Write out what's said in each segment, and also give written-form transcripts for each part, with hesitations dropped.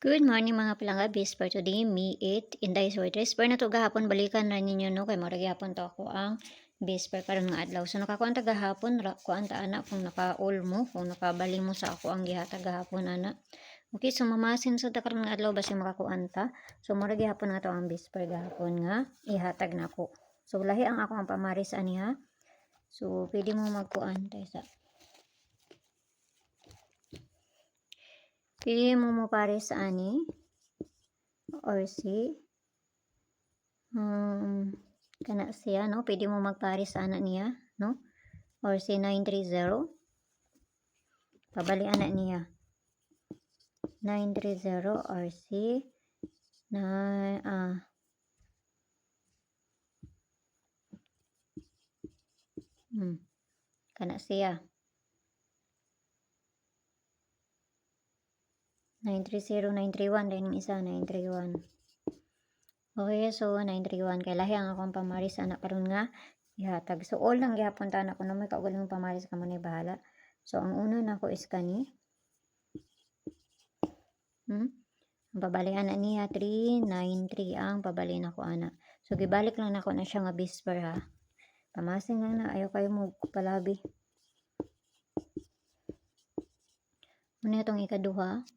Good morning mga palangabis. For today, May 8, Inday Sortres. For na to gahapon, balikan na ninyo no, kay mara gihapon to ako ang Vesper karon nga adlaw. So nakakuan ta gahapon, kuan ta ana kung naka-all mo, kung nakabali mo sa ako ang gihatag gahapon ana. Okay, so mamasin sa karon nga adlaw basi makakuan ta. So mara gihapon na to ang Vesper gahapon nga ihatag nako. So lahi ang ako ang pamaris ani ha. So pwede mo magkuan tayo sa pili mo mo pare sa ani or si kana siya no, pwede mo magpare sa anak niya no, or si 930 pabali anak niya 930 or si na kana siya 930 931 din yung isa 931. Okay, so 931 kay lahi ang akong pamaris anak karon nga ihatag. So all lang gihapon ta anak ko no, may kaugaling pamaris ka mo na bahala. So ang una nako is kani ang pabali anak niya 393 ang pabali nako anak. So gibalik lang nako na siya nga Vesper ha. Pamasin lang na, ayaw kayo mo palabi. Muna itong ikaduha.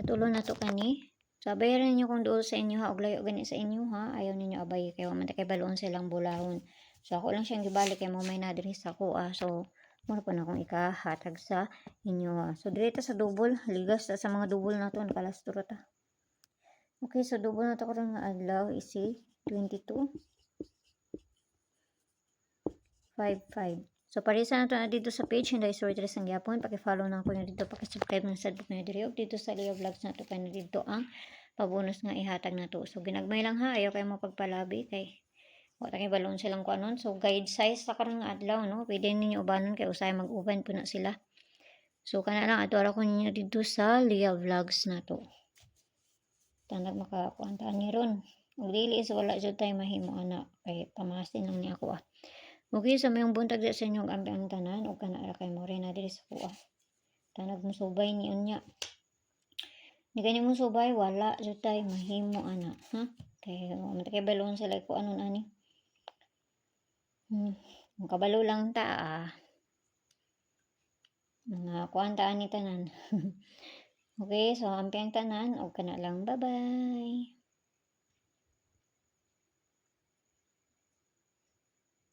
Patulo na to kani. So abayaran niyo kung doon sa inyo ha, og layo gani sa inyo ha. Ayaw ninyo abay kay wa man kay baloon silang bulahon. So ako lang siyang gibalik kay mo may nadiri sa ko So muna po na akong ikahatag sa inyo ha. So direta sa double, ligas sa mga double na to nakalastura ta. Okay, so double na to karon nga adlaw isi 22 55. So parisa na to na dito sa page Inday Sortres ang gyapon, paki-follow na ko na dito, paki-subscribe na sa button na diri dito sa Leo Vlogs na to kay na dito ang pabonus nga ihatag na to. So ginagmay lang ha, ayaw kayo mo pagpalabi kay wala kay balon silang kuanon. So guide size sa karon nga adlaw no, pwede ninyo ubanon kay usay mag-uban po na sila. So kana lang ato ko ninyo dito sa Leo Vlogs na to. Tanag makakuantaan ni ron. Ug dili is wala jud tay mahimo ana kay pamasin lang ni ako Okay, so mayong buntag sa inyong ang tanan o kana ra kay mo rin na diri sa kuha. Tanag mo subay ni unya. Ni kani mo subay wala jud tay mahimo ana, ha? Kay kay balon sila ko anon ani. Makabalo lang ta mga kuan ta ani tanan. Okay, so ampi ang tanan o kana lang. Bye-bye.